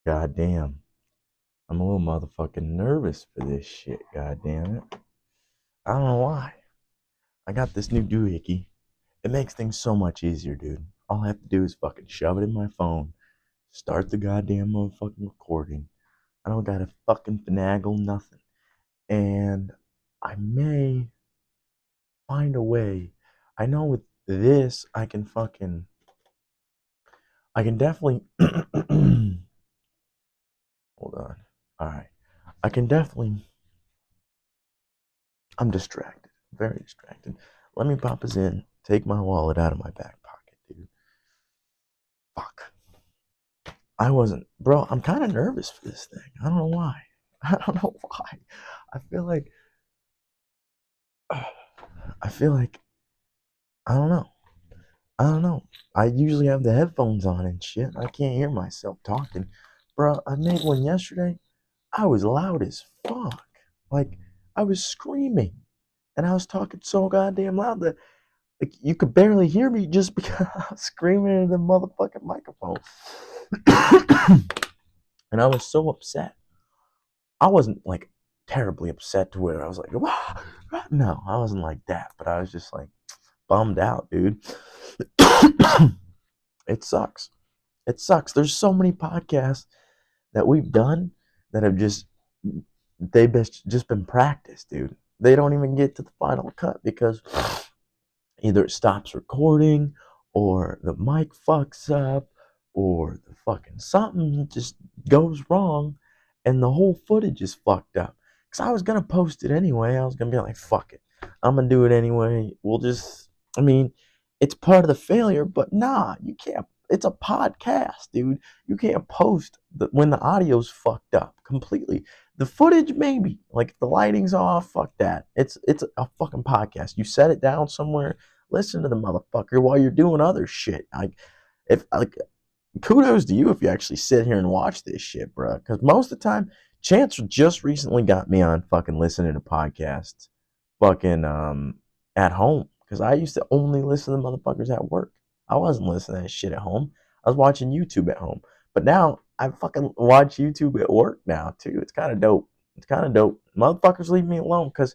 Goddamn. I'm a little motherfucking nervous for this shit, goddamn it. I don't know why. I got this new doohickey. It makes things so much easier, dude. All I have to do is fucking shove it in my phone, start the goddamn motherfucking recording. I don't gotta fucking finagle nothing. And I may find a way. I know with this, I can definitely, hold on. All right. I can definitely, I'm distracted, very distracted. Let me pop this in, take my wallet out of my back pocket, dude. Fuck. I wasn't, bro, I'm kind of nervous for this thing. I don't know why. I don't know why. I feel like, I feel like, I don't know. I don't know. I usually have the headphones on and shit. I can't hear myself talking. Bro, I made one yesterday. I was loud as fuck. Like, I was screaming. And I was talking so goddamn loud that like you could barely hear me just because I was screaming into the motherfucking microphone. And I was so upset. I wasn't like terribly upset to where I was like, "Wah, wah." No, I wasn't like that, but I was just like bummed out, dude. It sucks. It sucks. There's so many podcasts that we've done that have just been practiced, dude. They don't even get to the final cut because either it stops recording or the mic fucks up or the fucking something just goes wrong and the whole footage is fucked up. Because I was going to post it anyway. I was going to be like, fuck it. I'm going to do it anyway. I mean, it's part of the failure, but nah, you can't. It's a podcast, dude. You can't post when the audio's fucked up completely. The footage, maybe. Like, if the lighting's off, fuck that. It's a fucking podcast. You set it down somewhere, listen to the motherfucker while you're doing other shit. If like kudos to you if you actually sit here and watch this shit, bro. Because most of the time, Chance just recently got me on fucking listening to podcasts, fucking at home. Because I used to only listen to motherfuckers at work. I wasn't listening to that shit at home. I was watching YouTube at home. But now I fucking watch YouTube at work now too. It's kind of dope. It's kind of dope. Motherfuckers leave me alone because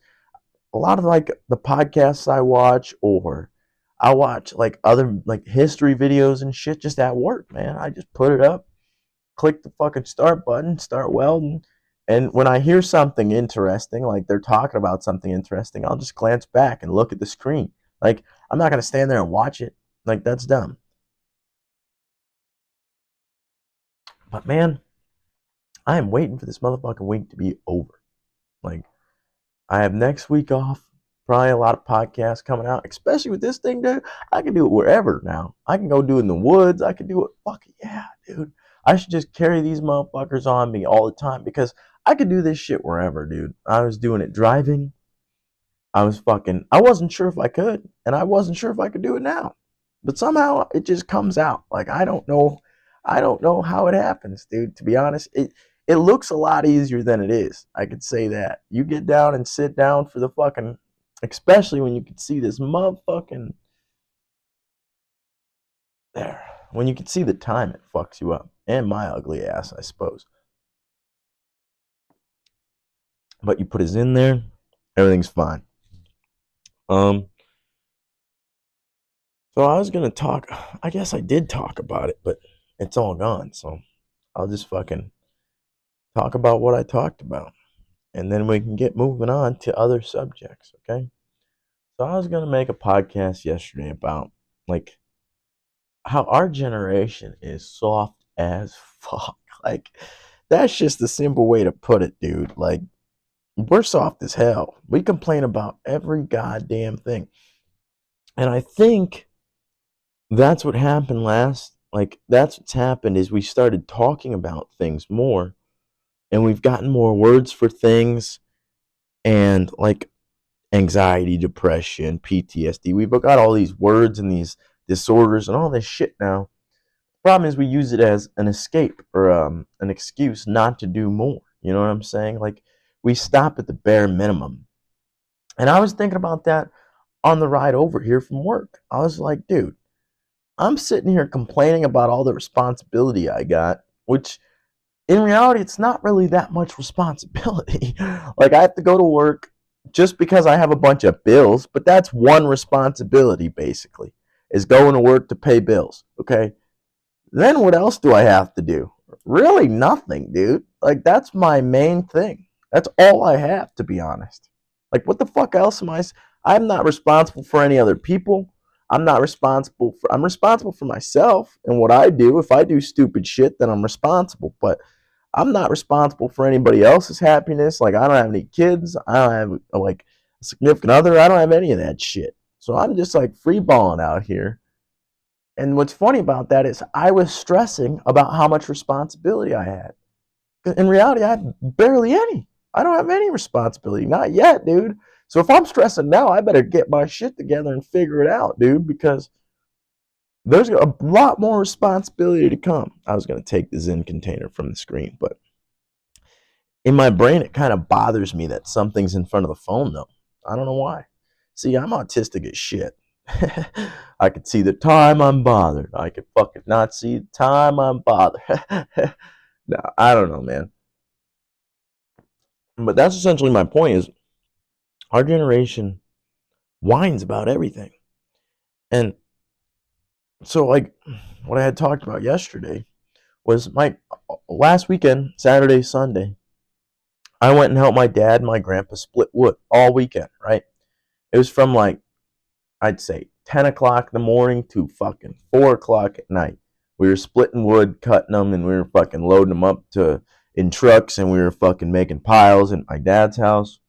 a lot of like the podcasts I watch or I watch like other like history videos and shit just at work, man. I just put it up, click the fucking start button, start welding. And when I hear something interesting, like they're talking about something interesting, I'll just glance back and look at the screen. Like, I'm not going to stand there and watch it. Like, that's dumb. But man, I am waiting for this motherfucking week to be over. Like, I have next week off. Probably a lot of podcasts coming out, especially with this thing, dude. I can do it wherever now. I can go do it in the woods. I can do it. Fuck yeah, dude. I should just carry these motherfuckers on me all the time because I could do this shit wherever, dude. I was doing it driving. I wasn't sure if I could, and I wasn't sure if I could do it now. But somehow it just comes out. Like, I don't know how it happens, dude. To be honest, it looks a lot easier than it is. I could say that. You get down and sit down for the fucking, especially when you can see this motherfucking, there. When you can see the time, it fucks you up. And my ugly ass, I suppose. But you put it in there, everything's fine. Um, So I was gonna talk. I guess I did talk about it, but it's all gone. So I'll just fucking talk about what I talked about, and then we can get moving on to other subjects. Okay. So I was gonna make a podcast yesterday about like how our generation is soft as fuck. Like that's just the simple way to put it, dude. Like we're soft as hell. We complain about every goddamn thing, and I think that's what happened last. Like that's what's happened is we started talking about things more and we've gotten more words for things and like anxiety, depression, PTSD. We've got all these words and these disorders and all this shit now. Problem is we use it as an escape or an excuse not to do more. You know what I'm saying? Like we stop at the bare minimum. And I was thinking about that on the ride over here from work. I was like, dude, I'm sitting here complaining about all the responsibility I got, which in reality, it's not really that much responsibility. Like, I have to go to work just because I have a bunch of bills, but that's one responsibility, basically, is going to work to pay bills, okay? Then what else do I have to do? Really nothing, dude. Like, that's my main thing. That's all I have, to be honest. Like, what the fuck else am I? I'm not responsible for any other people. I'm responsible for myself and what I do. If I do stupid shit, then I'm responsible. But I'm not responsible for anybody else's happiness. Like, I don't have any kids. I don't have, like, a significant other. I don't have any of that shit. So I'm just, like, free balling out here. And what's funny about that is I was stressing about how much responsibility I had. In reality, I have barely any. I don't have any responsibility. Not yet, dude. So if I'm stressing now, I better get my shit together and figure it out, dude, because there's a lot more responsibility to come. I was going to take the Zen container from the screen, but in my brain, it kind of bothers me that something's in front of the phone, though. I don't know why. See, I'm autistic as shit. I could see the time I'm bothered. I could fucking not see the time I'm bothered. No, I don't know, man. But that's essentially my point is our generation whines about everything. And so, like, what I had talked about yesterday was my last weekend, Saturday, Sunday, I went and helped my dad and my grandpa split wood all weekend, right? It was from like, I'd say 10 o'clock in the morning to fucking 4 o'clock at night. We were splitting wood, cutting them, and we were fucking loading them up in trucks, and we were fucking making piles at my dad's house.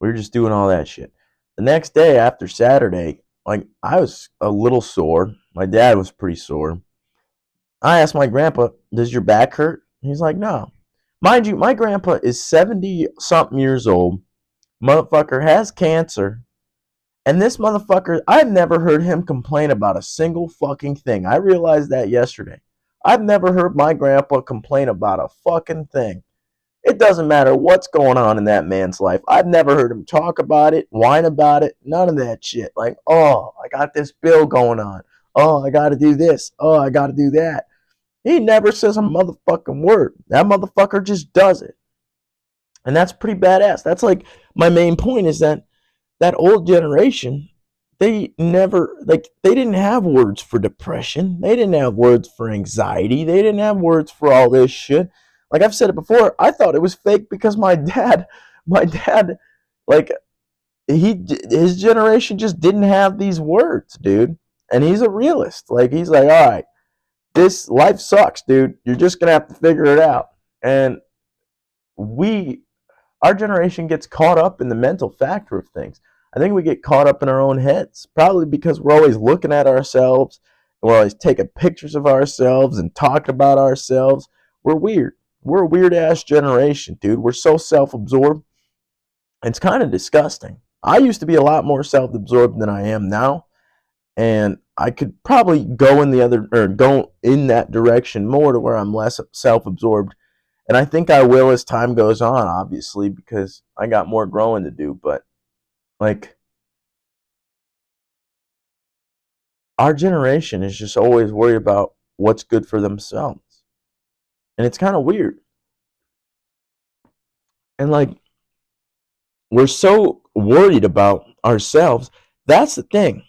We were just doing all that shit. The next day after Saturday, like, I was a little sore. My dad was pretty sore. I asked my grandpa, "Does your back hurt?" He's like, "No." Mind you, my grandpa is 70 something years old. Motherfucker has cancer. And this motherfucker, I've never heard him complain about a single fucking thing. I realized that yesterday. I've never heard my grandpa complain about a fucking thing. It doesn't matter what's going on in that man's life. I've never heard him talk about it, whine about it, none of that shit. Like, oh, I got this bill going on. Oh, I got to do this. Oh, I got to do that. He never says a motherfucking word. That motherfucker just does it. And that's pretty badass. That's like my main point is that old generation, they never, like, they didn't have words for depression. They didn't have words for anxiety. They didn't have words for all this shit. Like I've said it before, I thought it was fake because my dad, like, his generation just didn't have these words, dude. And he's a realist. Like, he's like, all right, this life sucks, dude. You're just gonna have to figure it out. And we our generation gets caught up in the mental factor of things. I think we get caught up in our own heads, probably because we're always looking at ourselves, and we're always taking pictures of ourselves and talking about ourselves. We're weird. We're a weird ass generation, dude. We're so self absorbed. It's kind of disgusting. I used to be a lot more self absorbed than I am now, and I could probably go in that direction more to where I'm less self absorbed, and I think I will as time goes on, obviously, because I got more growing to do. But, like, our generation is just always worried about what's good for themselves. And it's kind of weird. And, like, we're so worried about ourselves. That's the thing.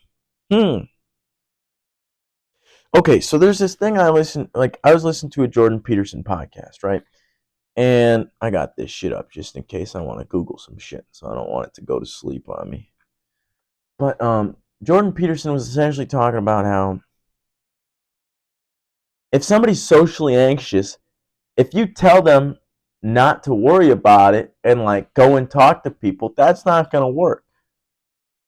Okay, so there's this thing I was listening to a Jordan Peterson podcast, right? And I got this shit up just in case I want to Google some shit, so I don't want it to go to sleep on me. But Jordan Peterson was essentially talking about how if somebody's socially anxious, if you tell them not to worry about it and, like, go and talk to people, that's not going to work.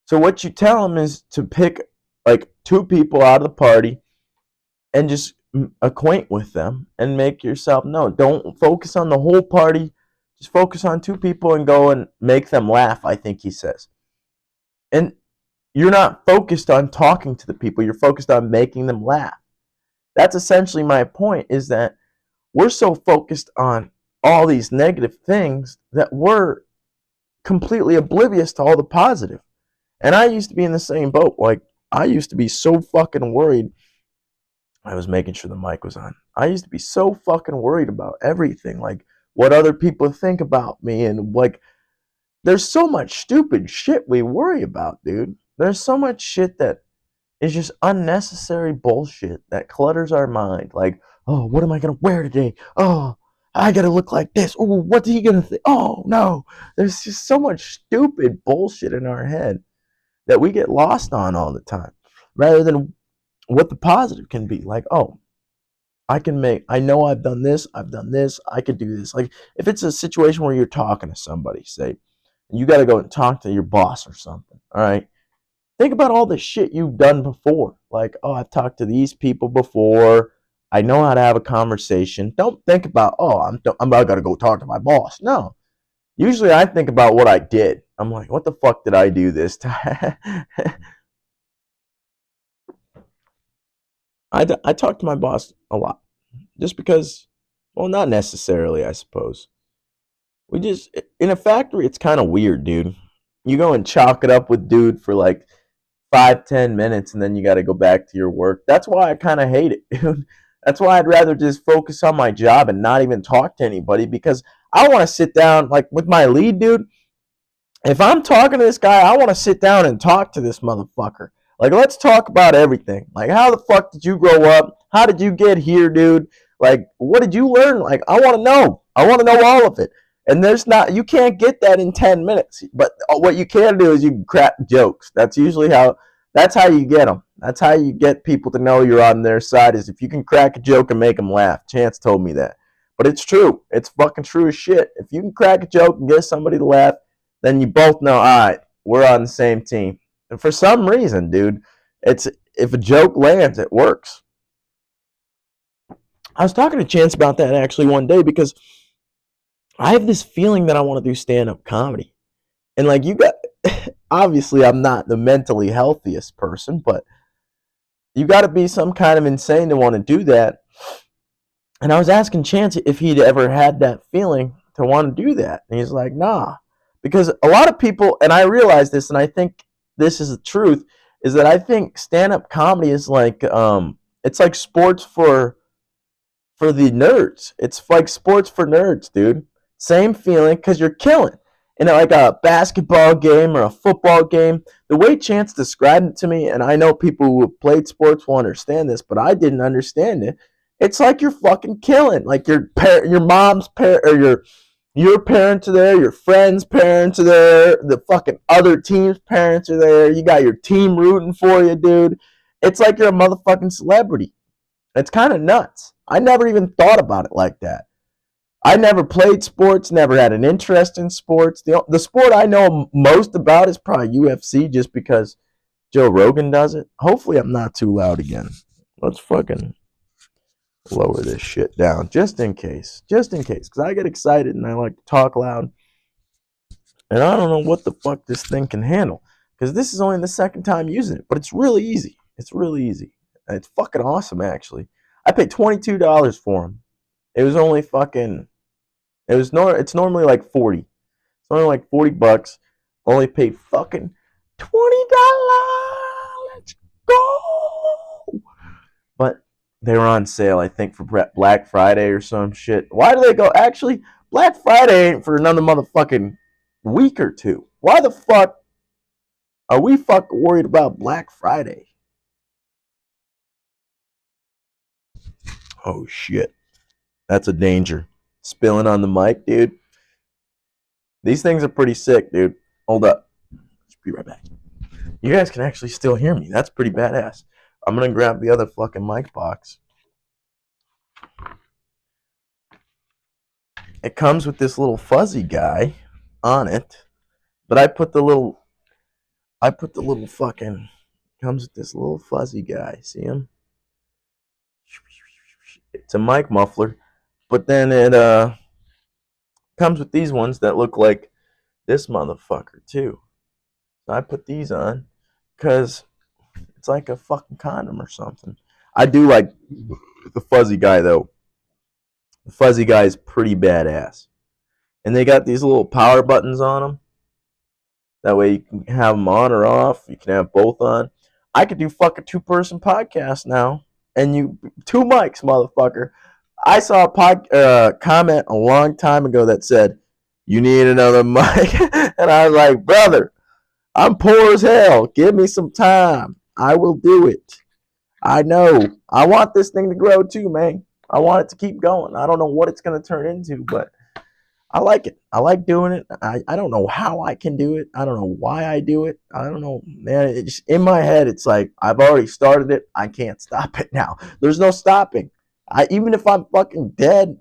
So what you tell them is to pick, like, two people out of the party and just acquaint with them and make yourself know. Don't focus on the whole party. Just focus on two people and go and make them laugh, I think he says. And you're not focused on talking to the people. You're focused on making them laugh. That's essentially my point, is that we're so focused on all these negative things that we're completely oblivious to all the positive. And I used to be in the same boat. Like, I used to be so fucking worried. I was making sure the mic was on. I used to be so fucking worried about everything, like what other people think about me, and like there's so much stupid shit we worry about, dude. There's so much shit that is just unnecessary bullshit that clutters our mind. Like, oh, what am I gonna wear today? Oh, I gotta look like this. Oh, what's he gonna think? Oh no. There's just so much stupid bullshit in our head that we get lost on all the time. Rather than what the positive can be. Like, oh, I know I've done this, I could do this. Like, if it's a situation where you're talking to somebody, say, and you got to go and talk to your boss or something, all right? Think about all the shit you've done before. Like, oh, I've talked to these people before. I know how to have a conversation. Don't think about, oh, I'm about to go talk to my boss. No. Usually I think about what I did. I'm like, what the fuck did I do this time? I talk to my boss a lot just because, well, not necessarily, I suppose. We just, in a factory, it's kind of weird, dude. You go and chalk it up with dude for like 5, 10 minutes, and then you got to go back to your work. That's why I kind of hate it, dude. That's why I'd rather just focus on my job and not even talk to anybody, because I want to sit down, like with my lead, dude. If I'm talking to this guy, I want to sit down and talk to this motherfucker. Like, let's talk about everything. Like, how the fuck did you grow up? How did you get here, dude? Like, what did you learn? Like, I want to know. I want to know all of it. And you can't get that in 10 minutes. But what you can do is you can crack jokes. That's how you get them. That's how you get people to know you're on their side, is if you can crack a joke and make them laugh. Chance told me that. But it's true. It's fucking true as shit. If you can crack a joke and get somebody to laugh, then you both know, all right, we're on the same team. And for some reason, dude, it's if a joke lands, it works. I was talking to Chance about that actually one day, because I have this feeling that I want to do stand-up comedy. And like, you got, obviously I'm not the mentally healthiest person, but you got to be some kind of insane to want to do that. And I was asking Chance if he'd ever had that feeling to want to do that. And he's like, nah. Because a lot of people, and I realize this, and I think this is the truth, is that I think stand-up comedy is like, it's like sports for the nerds. It's like sports for nerds, dude. Same feeling, because you're killing. You know, like a basketball game or a football game. The way Chance described it to me, and I know people who have played sports will understand this, but I didn't understand it. It's like you're fucking killing. Like your mom's parent, or your parents are there, your friends' parents are there, the fucking other team's parents are there. You got your team rooting for you, dude. It's like you're a motherfucking celebrity. It's kind of nuts. I never even thought about it like that. I never played sports, never had an interest in sports. The sport I know most about is probably UFC, just because Joe Rogan does it. Hopefully I'm not too loud again. Let's fucking lower this shit down, just in case. Just in case, because I get excited and I like to talk loud. And I don't know what the fuck this thing can handle, because this is only the second time using it, but it's really easy. It's really easy. It's fucking awesome, actually. I paid $22 for them. It was only fucking. It's normally like 40. It's only like $40. Only paid fucking $20. Let's go. But they were on sale, I think, for Black Friday or some shit. Why do they go? Actually, Black Friday ain't for another motherfucking week or two. Why the fuck are we fucking worried about Black Friday? Oh shit. That's a danger. Spilling on the mic, dude. These things are pretty sick, dude. Hold up. Just be right back. You guys can actually still hear me. That's pretty badass. I'm gonna grab the other fucking mic box. It comes with this little fuzzy guy on it, but I put the little fucking, comes with this little fuzzy guy. See him? It's a mic muffler, but then it comes with these ones that look like this motherfucker too. So I put these on because it's like a fucking condom or something. I do like the fuzzy guy though. The fuzzy guy is pretty badass, and they got these little power buttons on them. That way you can have them on or off. You can have both on. I could do fucking 2-person podcast now, and you 2 mics, motherfucker. I saw a comment a long time ago that said, "You need another mic," and I was like, "Brother, I'm poor as hell. Give me some time. I will do it. I know. I want this thing to grow too, man. I want it to keep going. I don't know what it's gonna turn into, but I like it. I like doing it. I don't know how I can do it. I don't know why I do it. I don't know, man. It's in my head. It's like I've already started it. I can't stop it now. There's no stopping. Even if I'm fucking dead,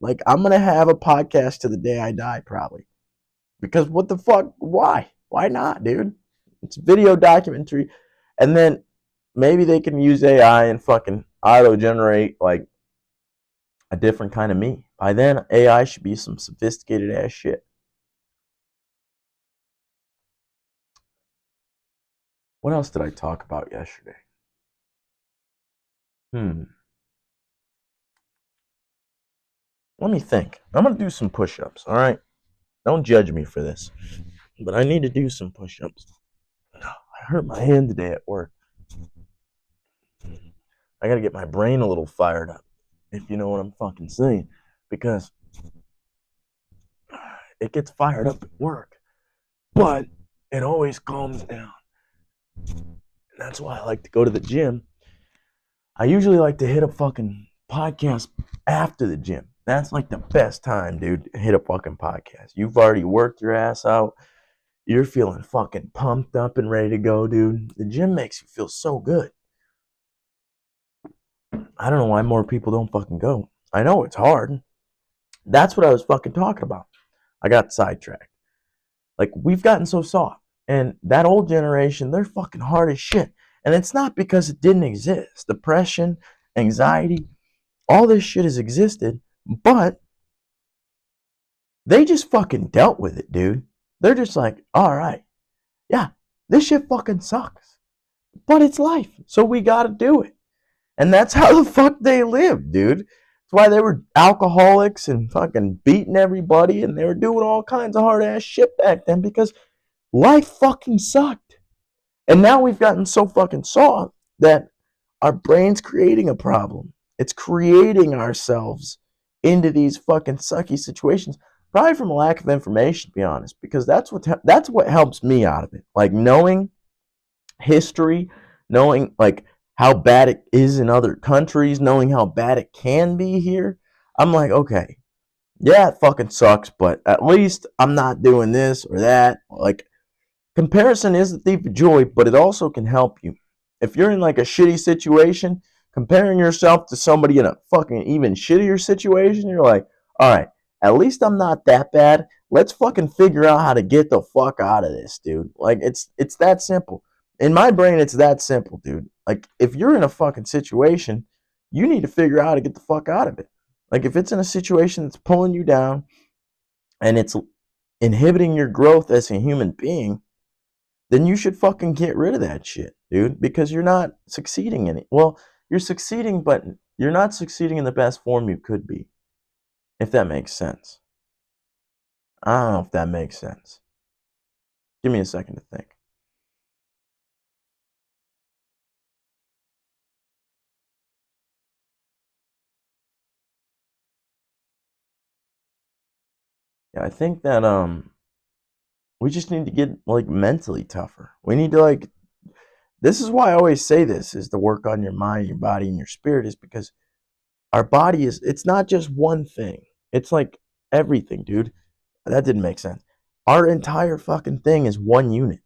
like I'm gonna have a podcast to the day I die, probably. Because what the fuck? Why? Why not, dude? It's video documentary, and then maybe they can use AI and fucking auto generate like a different kind of me. By then, AI should be some sophisticated ass shit. What else did I talk about yesterday? Hmm. Let me think. I'm gonna do some push-ups. All right. Don't judge me for this, but I need to do some push-ups. I hurt my hand today at work. I gotta get my brain a little fired up, if you know what I'm fucking saying, because it gets fired up at work, but it always calms down. And that's why I like to go to the gym. I usually like to hit a fucking podcast after the gym. That's like the best time, dude. Hit a fucking podcast. You've already worked your ass out. You're feeling fucking pumped up and ready to go, dude. The gym makes you feel so good. I don't know why more people don't fucking go. I know it's hard. That's what I was fucking talking about. I got sidetracked. Like, we've gotten so soft. And that old generation, they're fucking hard as shit. And it's not because it didn't exist. Depression, anxiety, all this shit has existed, but they just fucking dealt with it, dude. They're just like, all right, yeah, this shit fucking sucks. But it's life, so we gotta do it. And that's how the fuck they lived, dude. That's why they were alcoholics and fucking beating everybody, and they were doing all kinds of hard ass shit back then because life fucking sucked. And now we've gotten so fucking soft that our brain's creating a problem. It's creating ourselves into these fucking sucky situations, probably from a lack of information, to be honest, because that's what helps me out of it. Like knowing history, knowing like how bad it is in other countries, knowing how bad it can be here. I'm like, okay, yeah, it fucking sucks, but at least I'm not doing this or that. Like, comparison is the thief of joy, but it also can help you. If you're in like a shitty situation, comparing yourself to somebody in a fucking even shittier situation, you're like, all right, at least I'm not that bad. Let's fucking figure out how to get the fuck out of this, dude. Like it's that simple. In my brain, it's that simple, dude. Like if you're in a fucking situation, you need to figure out how to get the fuck out of it. Like if it's in a situation that's pulling you down and it's inhibiting your growth as a human being, then you should fucking get rid of that shit, dude, because you're not succeeding in it. Well, you're succeeding, but you're not succeeding in the best form you could be, if that makes sense. I don't know if that makes sense. Give me a second to think. Yeah, I think that we just need to get like mentally tougher. We need to like this is why I always say this is to work on your mind, your body, and your spirit is because our body is it's not just one thing. It's like everything, dude. That didn't make sense. Our entire fucking thing is one unit.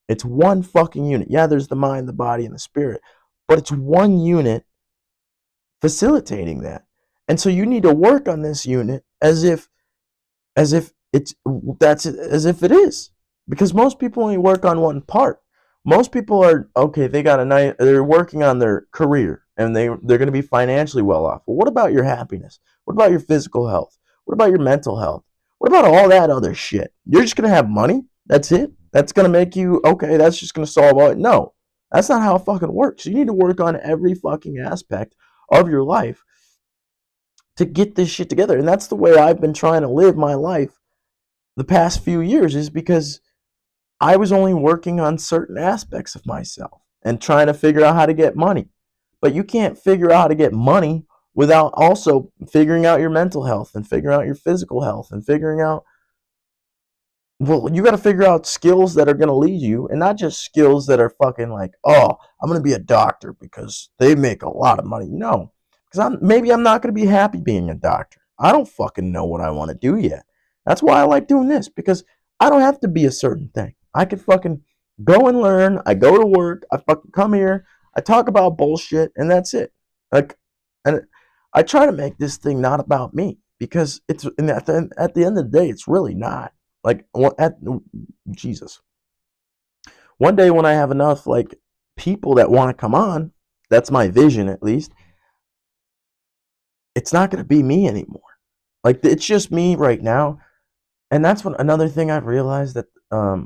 It's one fucking unit. Yeah, there's the mind, the body, and the spirit, but it's one unit facilitating that. And so you need to work on this unit as if it's that's as if it is because most people only work on one part. Most people are okay, they got a night they're working on their career and they're going to be financially well off. Well, what about your happiness? What about your physical health? What about your mental health? What about all that other shit? You're just going to have money? That's it? That's going to make you okay, that's just going to solve all it. No. That's not how it fucking works. You need to work on every fucking aspect of your life to get this shit together. And that's the way I've been trying to live my life the past few years is because I was only working on certain aspects of myself and trying to figure out how to get money. But you can't figure out how to get money without also figuring out your mental health and figuring out your physical health and figuring out, well, you got to figure out skills that are going to lead you, and not just skills that are fucking like, oh, I'm going to be a doctor because they make a lot of money. No, because I'm not going to be happy being a doctor. I don't fucking know what I want to do yet. That's why I like doing this, because I don't have to be a certain thing. I can fucking go and learn. I go to work. I fucking come here. I talk about bullshit, and that's it. Like, and I try to make this thing not about me, because at the end of the day, it's really not. Like, Jesus. One day when I have enough like people that want to come on, that's my vision at least. It's not going to be me anymore. Like, it's just me right now, and that's what another thing I've realized that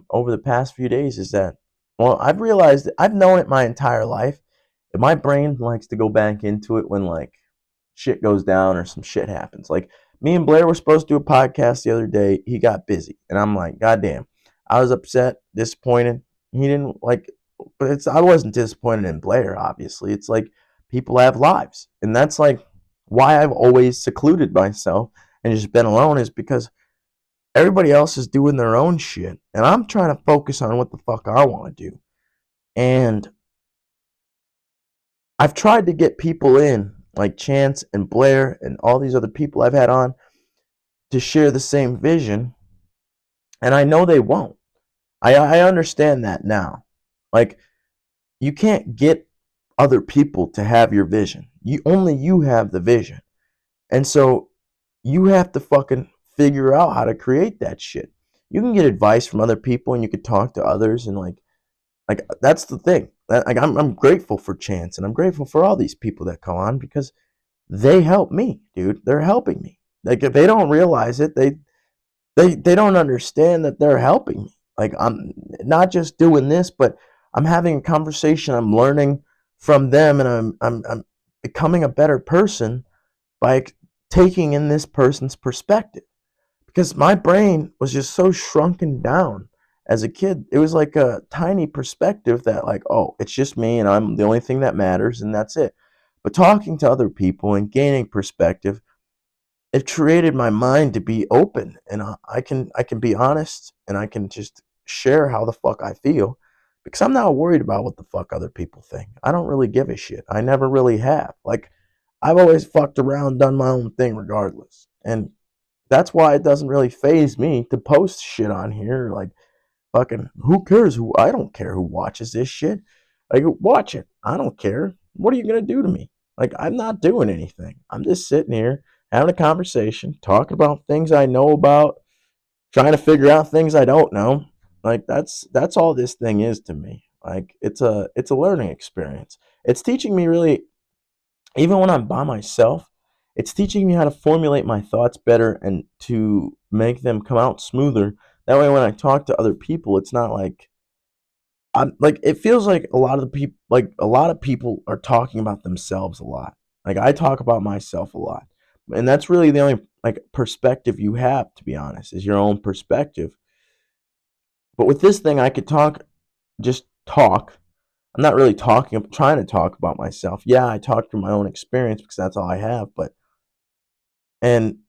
over the past few days is that, well, I've realized I've known it my entire life. And my brain likes to go back into it when like shit goes down or some shit happens. Like, me and Blair were supposed to do a podcast the other day. He got busy, and I'm like, God damn. I was upset, disappointed. He didn't like, but I wasn't disappointed in Blair. Obviously, it's like people have lives, and that's like why I've always secluded myself and just been alone, is because everybody else is doing their own shit, and I'm trying to focus on what the fuck I want to do. And I've tried to get people in, like Chance and Blair and all these other people I've had on, to share the same vision, and I know they won't. I understand that now. Like, you can't get other people to have your vision. You have the vision. And so you have to fucking figure out how to create that shit. You can get advice from other people, and you could talk to others, and like that's the thing. Like, I'm grateful for Chance, and I'm grateful for all these people that come on, because they help me, dude. They're helping me. Like, if they don't realize it, they don't understand that they're helping me. Like, I'm not just doing this, but I'm having a conversation. I'm learning from them, and I'm becoming a better person by taking in this person's perspective. Because my brain was just so shrunken down as a kid. It was like a tiny perspective that, like, oh, it's just me, and I'm the only thing that matters, and that's it. But talking to other people and gaining perspective, it created my mind to be open, and I can be honest, and I can just share how the fuck I feel, because I'm not worried about what the fuck other people think. I don't really give a shit. I never really have. Like, I've always fucked around, done my own thing regardless. And that's why it doesn't really phase me to post shit on here. Like, fucking, who cares who? I don't care who watches this shit. Like, watch it. I don't care. What are you gonna do to me? Like, I'm not doing anything. I'm just sitting here having a conversation, talking about things I know about, trying to figure out things I don't know. Like, that's all this thing is to me. Like, it's a learning experience. It's teaching me, really, even when I'm by myself, it's teaching me how to formulate my thoughts better and to make them come out smoother. That way, when I talk to other people, it's not like I'm like, it feels like a lot of people are talking about themselves a lot. Like, I talk about myself a lot, and that's really the only like perspective you have, to be honest, is your own perspective. But with this thing, I could just talk. I'm not really talking. I'm trying to talk about myself. Yeah, I talk through my own experience because that's all I have. But and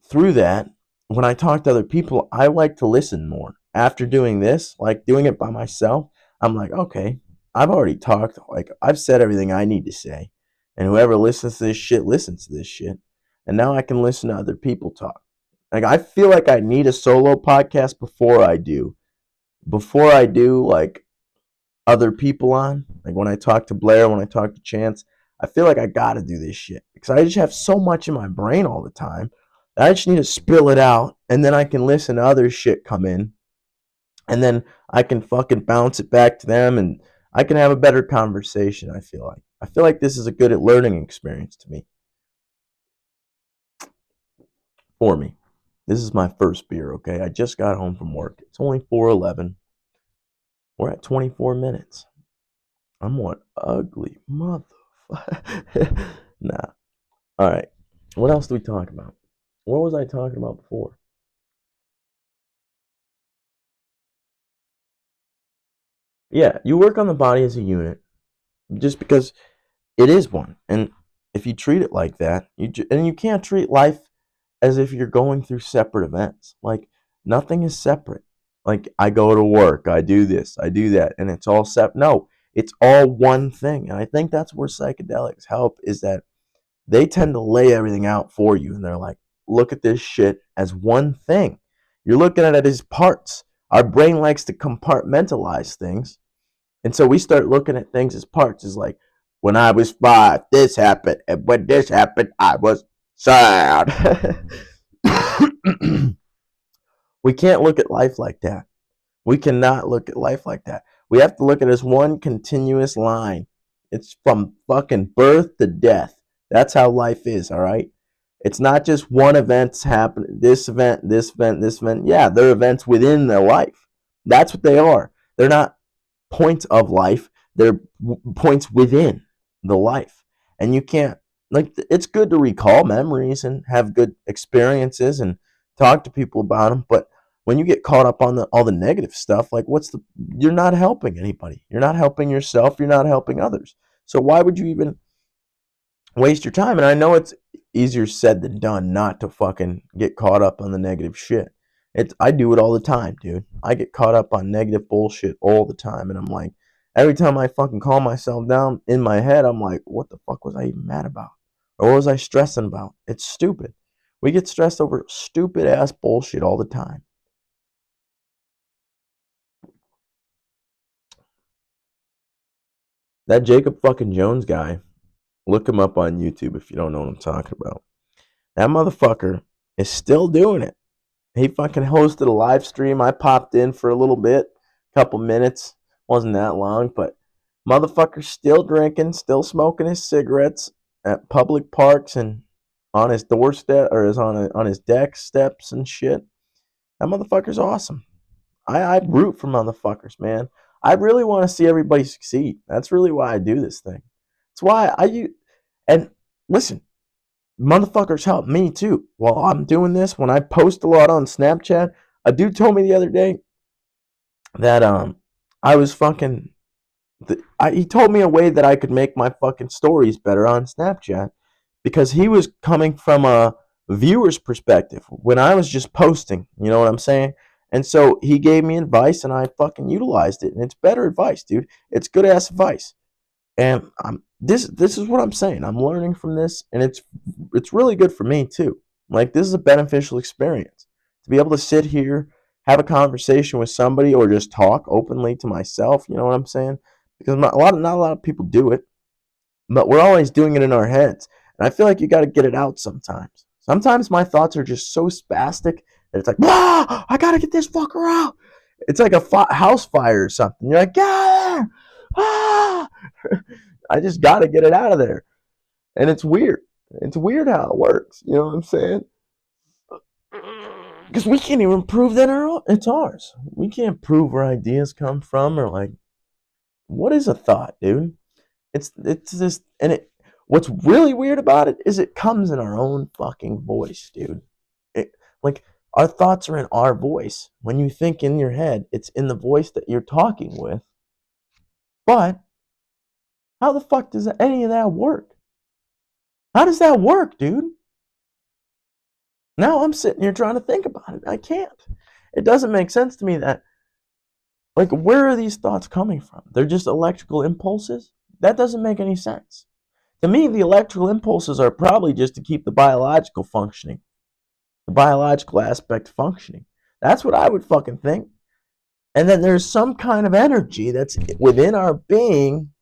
through that, when I talk to other people, I like to listen more. After doing this, like doing it by myself, I'm like, okay, I've already talked. Like, I've said everything I need to say. And whoever listens to this shit listens to this shit. And now I can listen to other people talk. Like, I feel like I need a solo podcast before I do. Before I do, like, other people on. Like, when I talk to Blair, when I talk to Chance, I feel like I gotta do this shit because I just have so much in my brain all the time. I just need to spill it out, and then I can listen to other shit come in, and then I can fucking bounce it back to them, and I can have a better conversation. I feel like this is a good learning experience to me, for me. This is my first beer. Okay, I just got home from work. It's only 4:11. We're at 24 minutes. I'm one ugly motherfucker. Nah. All right. What else do we talk about? What was I talking about before? Yeah, you work on the body as a unit just because it is one. And if you treat it like that, and you can't treat life as if you're going through separate events. Like, nothing is separate. Like, I go to work, I do this, I do that, and it's all separate. No, it's all one thing. And I think that's where psychedelics help, is that they tend to lay everything out for you. And they're like, look at this shit as one thing. You're looking at it as parts. Our brain likes to compartmentalize things. And so we start looking at things as parts. It's like, when I was 5, this happened. And when this happened, I was sad. We can't look at life like that. We cannot look at life like that. We have to look at it as one continuous line. It's from fucking birth to death. That's how life is, all right? It's not just one event's happening, this event, this event, this event. Yeah, they're events within their life. That's what they are. They're not points of life, they're points within the life. And you can't, like, it's good to recall memories and have good experiences and talk to people about them, but when you get caught up on all the negative stuff, like, you're not helping anybody. You're not helping yourself, you're not helping others. So why would you even waste your time? And I know it's easier said than done not to fucking get caught up on the negative shit. I do it all the time, dude. I get caught up on negative bullshit all the time, and I'm like, every time I fucking calm myself down in my head, I'm like, what the fuck was I even mad about? Or what was I stressing about? It's stupid. We get stressed over stupid ass bullshit all the time. That Jacob fucking Jones guy, look him up on YouTube if you don't know what I'm talking about. That motherfucker is still doing it. He fucking hosted a live stream. I popped in for a little bit, couple minutes. Wasn't that long, but motherfucker's still drinking, still smoking his cigarettes at public parks and on his doorstep, or is on his deck steps and shit. That motherfucker's awesome. I root for motherfuckers, man. I really want to see everybody succeed. That's really why I do this thing. That's why and listen, motherfuckers help me too. While I'm doing this, when I post a lot on Snapchat, a dude told me the other day that I was fucking. He told me a way that I could make my fucking stories better on Snapchat, because he was coming from a viewer's perspective when I was just posting. You know what I'm saying? And so he gave me advice, and I fucking utilized it, and it's better advice, dude. It's good ass advice. And this is what I'm saying. I'm learning from this, and it's really good for me too. Like, this is a beneficial experience to be able to sit here, have a conversation with somebody, or just talk openly to myself. You know what I'm saying? Because not a lot of people do it, but we're always doing it in our heads, and I feel like you got to get it out sometimes. Sometimes my thoughts are just so spastic that it's like, ah, I gotta get this fucker out. It's like a house fire or something. You're like, yeah, ah. I just got to get it out of there. And it's weird. It's weird how it works. You know what I'm saying? Because we can't even prove that it's ours. We can't prove where ideas come from, or like, what is a thought, dude? It's just, and what's really weird about it is it comes in our own fucking voice, dude. Like, our thoughts are in our voice. When you think in your head, it's in the voice that you're talking with. But how the fuck does any of that work? How does that work, dude? Now I'm sitting here trying to think about it. I can't. It doesn't make sense to me that, like, where are these thoughts coming from? They're just electrical impulses? That doesn't make any sense. To me, the electrical impulses are probably just to keep the biological aspect functioning. That's what I would fucking think. And then there's some kind of energy that's within our being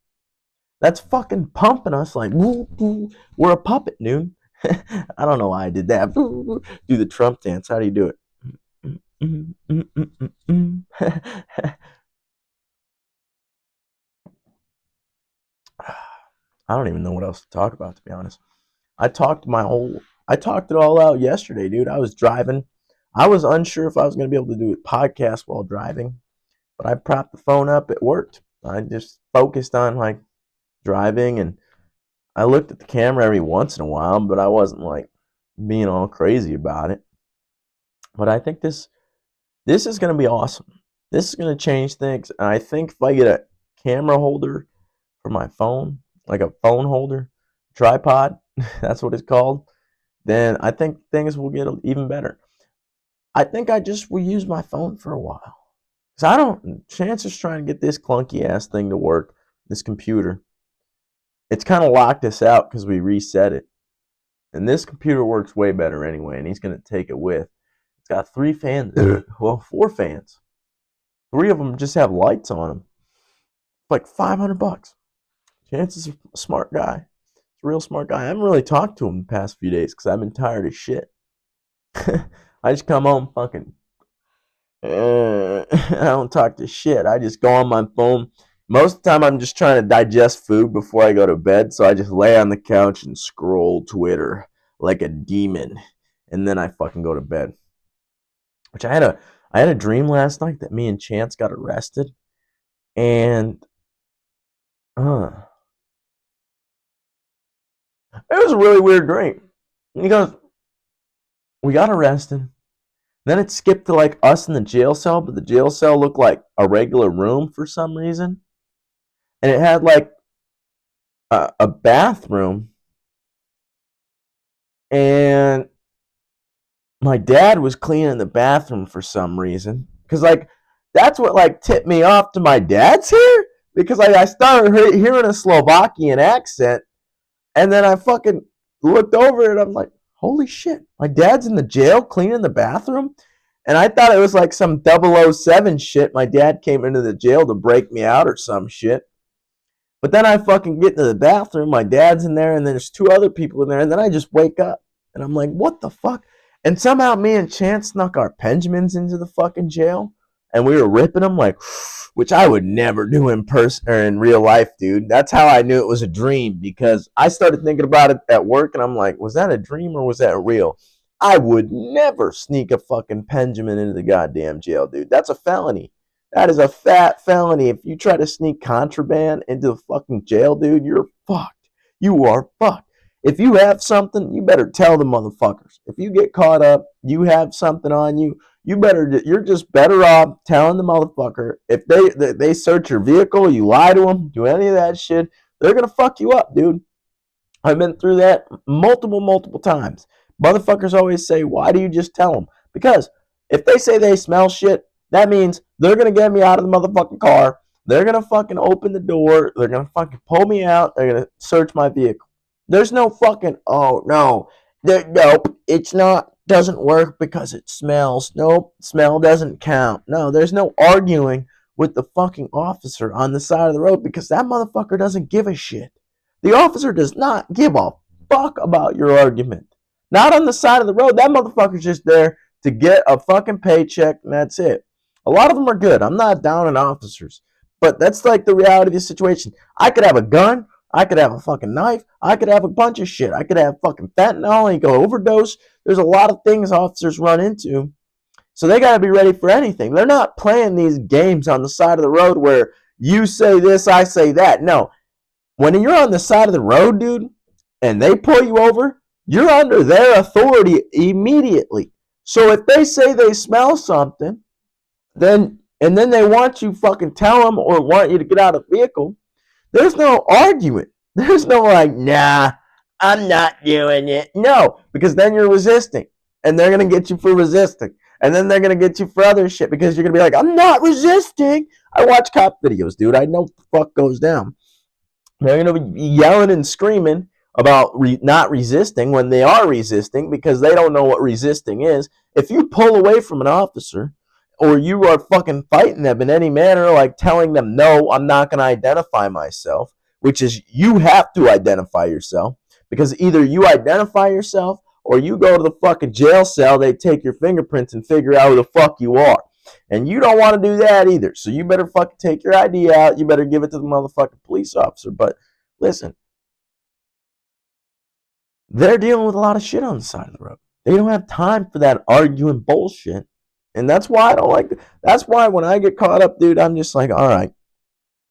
that's fucking pumping us like, woo, woo. We're a puppet, dude. I don't know why I did that. Do the Trump dance. How do you do it? I don't even know what else to talk about, to be honest. I talked it all out yesterday, dude. I was driving. I was unsure if I was going to be able to do a podcast while driving, but I propped the phone up. It worked. I just focused on, like, driving, and I looked at the camera every once in a while, but I wasn't, like, being all crazy about it. But I think this is going to be awesome. This is going to change things. And I think if I get a camera holder for my phone, like a phone holder, tripod, that's what it's called, then I think things will get even better. I think I just will use my phone for a while. Because I don't, chances trying to get this clunky ass thing to work, this computer. It's kind of locked us out because we reset it. And this computer works way better anyway, and he's going to take it with. It's got 3 fans, well, 4 fans. 3 of them just have lights on them. Like $500. Chances is a smart guy. He's a real smart guy. I haven't really talked to him the past few days because I've been tired of shit. I just come home fucking. I don't talk to shit. I just go on my phone. Most of the time, I'm just trying to digest food before I go to bed, so I just lay on the couch and scroll Twitter like a demon, and then I fucking go to bed. Which I had a dream last night that me and Chance got arrested, and it was a really weird dream. He goes, we got arrested. Then it skipped to like us in the jail cell, but the jail cell looked like a regular room for some reason. And it had like a bathroom. And my dad was cleaning the bathroom for some reason. Because like that's what like tipped me off to my dad's here. Because like I started hearing a Slovakian accent. And then I fucking looked over and I'm like, holy shit, my dad's in the jail cleaning the bathroom? And I thought it was like some 007 shit. My dad came into the jail to break me out or some shit. But then I fucking get into the bathroom. My dad's in there, and there's 2 other people in there. And then I just wake up. And I'm like, what the fuck? And somehow me and Chance snuck our Benjamins into the fucking jail. And we were ripping them like, which I would never do in person or in real life, dude. That's how I knew it was a dream, because I started thinking about it at work, and I'm like, was that a dream or was that real? I would never sneak a fucking Benjamin into the goddamn jail, dude. That's a felony. That is a fat felony. If you try to sneak contraband into the fucking jail, dude, you're fucked. You are fucked. If you have something, you better tell the motherfuckers. If you get caught up, you have something on you, you're just better off telling the motherfucker. If they search your vehicle, you lie to them, do any of that shit, they're gonna fuck you up, dude. I've been through that multiple times. Motherfuckers always say, why do you just tell them? Because if they say they smell shit, that means they're going to get me out of the motherfucking car. They're going to fucking open the door. They're going to fucking pull me out. They're going to search my vehicle. There's no fucking, oh, no. Nope, it's not, doesn't work because it smells. Nope, smell doesn't count. No, there's no arguing with the fucking officer on the side of the road, because that motherfucker doesn't give a shit. The officer does not give a fuck about your argument. Not on the side of the road. That motherfucker's just there to get a fucking paycheck, and that's it. A lot of them are good. I'm not down on officers. But that's like the reality of the situation. I could have a gun. I could have a fucking knife. I could have a bunch of shit. I could have fucking fentanyl and go overdose. There's a lot of things officers run into. So they got to be ready for anything. They're not playing these games on the side of the road where you say this, I say that. No. When you're on the side of the road, dude, and they pull you over, you're under their authority immediately. So if they say they smell something, then they want you fucking tell them or want you to get out of the vehicle, there's no argument. There's no like, nah, I'm not doing it. No, because then you're resisting, and they're going to get you for resisting. And then they're going to get you for other shit because you're going to be like, I'm not resisting. I watch cop videos, dude. I know what the fuck goes down. They're going to be yelling and screaming about not resisting when they are resisting, because they don't know what resisting is. If you pull away from an officer, or you are fucking fighting them in any manner, like telling them, no, I'm not going to identify myself, which is you have to identify yourself, because either you identify yourself or you go to the fucking jail cell, they take your fingerprints and figure out who the fuck you are. And you don't want to do that either. So you better fucking take your ID out. You better give it to the motherfucking police officer. But listen, they're dealing with a lot of shit on the side of the road. They don't have time for that arguing bullshit. And that's why I don't like it. That's why when I get caught up, dude, I'm just like, all right,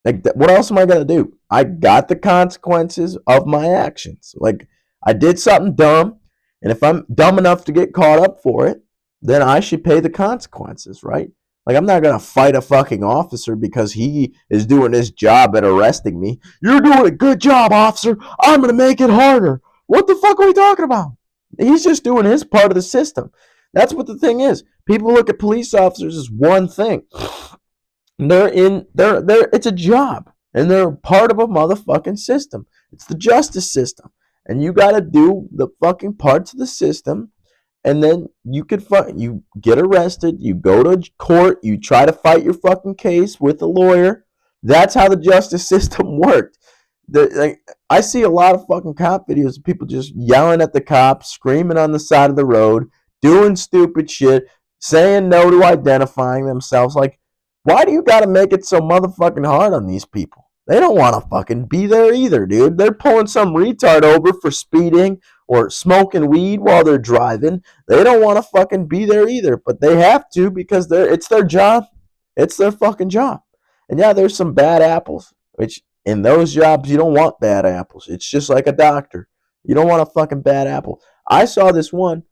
like, what else am I going to do? I got the consequences of my actions. Like, I did something dumb, and if I'm dumb enough to get caught up for it, then I should pay the consequences, right? Like, I'm not going to fight a fucking officer because he is doing his job at arresting me. You're doing a good job, officer. I'm going to make it harder. What the fuck are we talking about? He's just doing his part of the system. That's what the thing is. People look at police officers as one thing. They're it's a job. And they're part of a motherfucking system. It's the justice system. And you gotta do the fucking parts of the system, and then you get arrested, you go to court, you try to fight your fucking case with a lawyer. That's how the justice system worked. I see a lot of fucking cop videos of people just yelling at the cops, screaming on the side of the road, doing stupid shit, saying no to identifying themselves. Like, why do you gotta make it so motherfucking hard on these people? They don't want to fucking be there either, dude. They're pulling some retard over for speeding or smoking weed while they're driving. They don't want to fucking be there either, but they have to because it's their job. It's their fucking job. And yeah, there's some bad apples, which in those jobs you don't want bad apples. It's just like a doctor. You don't want a fucking bad apple. I saw this one.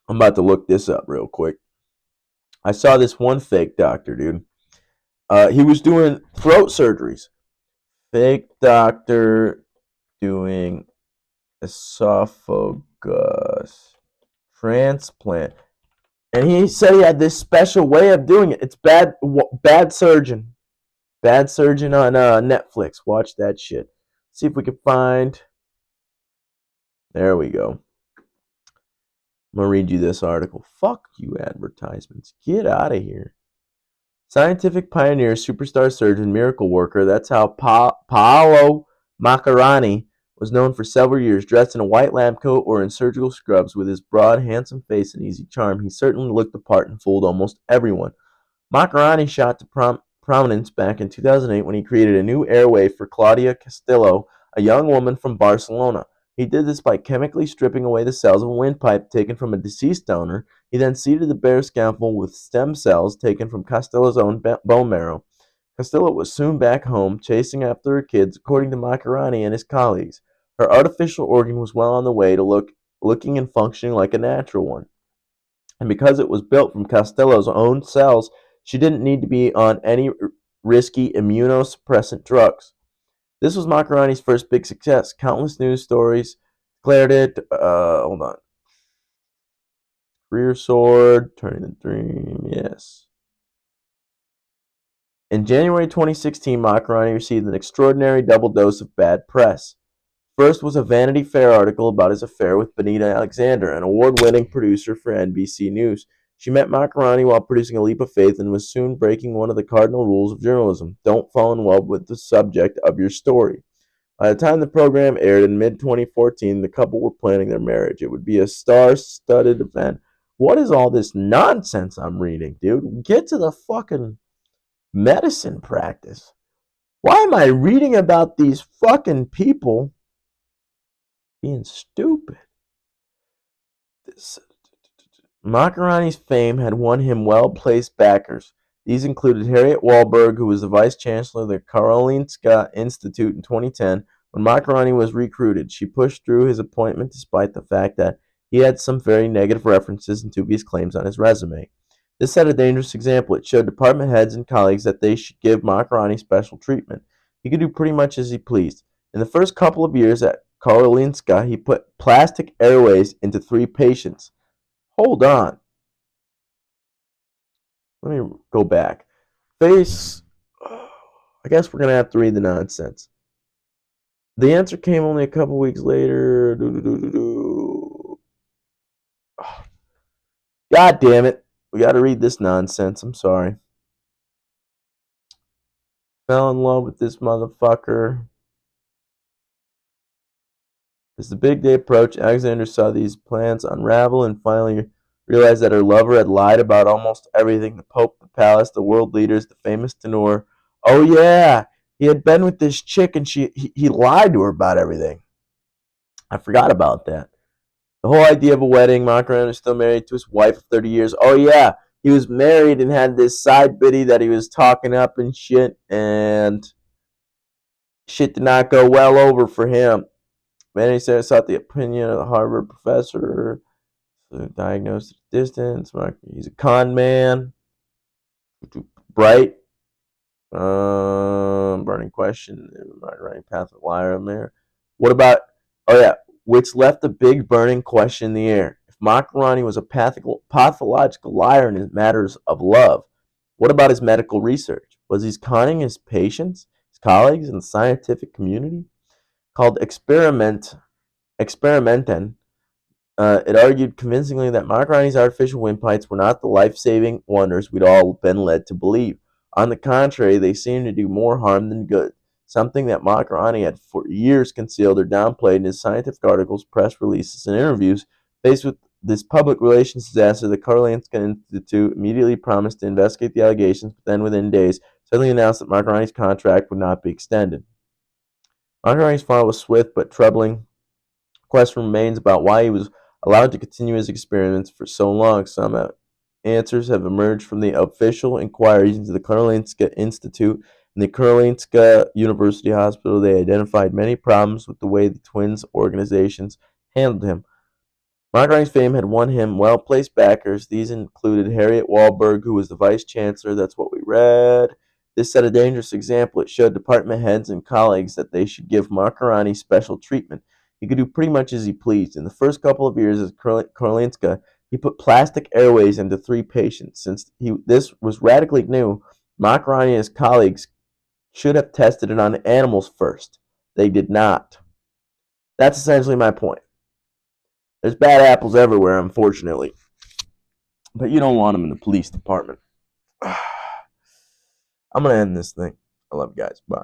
I'm about to look this up real quick. I saw this one fake doctor, dude. He was doing throat surgeries. Fake doctor doing esophagus transplant, and he said he had this special way of doing it. It's bad surgeon, bad surgeon on Netflix. Watch that shit. See if we can find. There we go. I'm gonna read you this article. Fuck you, advertisements. Get out of here. Scientific pioneer, superstar surgeon, miracle worker. That's how Paolo Maccarani was known for several years. Dressed in a white lab coat or in surgical scrubs, with his broad, handsome face and easy charm, he certainly looked the part and fooled almost everyone. Maccarani shot to prominence back in 2008 when he created a new airway for Claudia Castillo, a young woman from Barcelona. He did this by chemically stripping away the cells of a windpipe taken from a deceased donor. He then seeded the bare scalpel with stem cells taken from Castillo's own bone marrow. Castillo was soon back home, chasing after her kids, according to Maccarani and his colleagues. Her artificial organ was well on the way to looking and functioning like a natural one. And because it was built from Castillo's own cells, she didn't need to be on any risky immunosuppressant drugs. This was Maccarani's first big success. Countless news stories declared it. Hold on. Career Sword, Turning the Dream, yes. In January 2016, Maccarani received an extraordinary double dose of bad press. First was a Vanity Fair article about his affair with Benita Alexander, an award-winning producer for NBC News. She met Maccarani while producing A Leap of Faith and was soon breaking one of the cardinal rules of journalism: don't fall in love with the subject of your story. By the time the program aired in mid-2014, the couple were planning their marriage. It would be a star-studded event. What is all this nonsense I'm reading, dude? Get to the fucking medicine practice. Why am I reading about these fucking people being stupid? This Maccarani's fame had won him well-placed backers. These included Harriet Wahlberg, who was the vice chancellor of the Karolinska Institute in 2010. When Maccarani was recruited, she pushed through his appointment despite the fact that he had some very negative references and dubious claims on his resume. This set a dangerous example. It showed department heads and colleagues that they should give Maccarani special treatment. He could do pretty much as he pleased. In the first couple of years at Karolinska, he put plastic airways into 3 patients. Hold on. Let me go back. Face. I guess we're going to have to read the nonsense. The answer came only a couple weeks later. God damn it. We got to read this nonsense. I'm sorry. Fell in love with this motherfucker. As the big day approached, Alexander saw these plans unravel and finally realized that her lover had lied about almost everything: the Pope, the palace, the world leaders, the famous tenor. Oh, yeah, he had been with this chick and he lied to her about everything. I forgot about that. The whole idea of a wedding. Macron was still married to his wife of 30 years. Oh, yeah, he was married and had this side biddy that he was talking up and shit did not go well over for him. Many sought the opinion of the Harvard professor, diagnosed at distance. He's a con man, bright, Burning question. Right path of liar in there. What about? Oh yeah, which left a big burning question in the air. If Macaroni was a pathological liar in his matters of love, what about his medical research? Was he conning his patients, his colleagues, and the scientific community? Called Experimenten, it argued convincingly that Macaroni's artificial windpipes were not the life-saving wonders we'd all been led to believe. On the contrary, they seemed to do more harm than good, something that Macaroni had for years concealed or downplayed in his scientific articles, press releases, and interviews. Faced with this public relations disaster, the Karolinska Institute immediately promised to investigate the allegations, but then within days, suddenly announced that Macaroni's contract would not be extended. Macaroni's fall was swift but troubling. Question remains about why he was allowed to continue his experiments for so long. Some answers have emerged from the official inquiries into the Karolinska Institute and the Karolinska University Hospital. They identified many problems with the way the twins' organizations handled him. Macaroni's fame had won him well-placed backers. These included Harriet Wahlberg, who was the vice chancellor. That's what we read. This set a dangerous example. It showed department heads and colleagues that they should give Macaroni special treatment. He could do pretty much as he pleased. In the first couple of years as Karolinska, he put plastic airways into 3 patients. Since this was radically new, Macaroni and his colleagues should have tested it on animals first. They did not. That's essentially my point. There's bad apples everywhere, unfortunately. But you don't want them in the police department. I'm going to end this thing. I love you guys. Bye.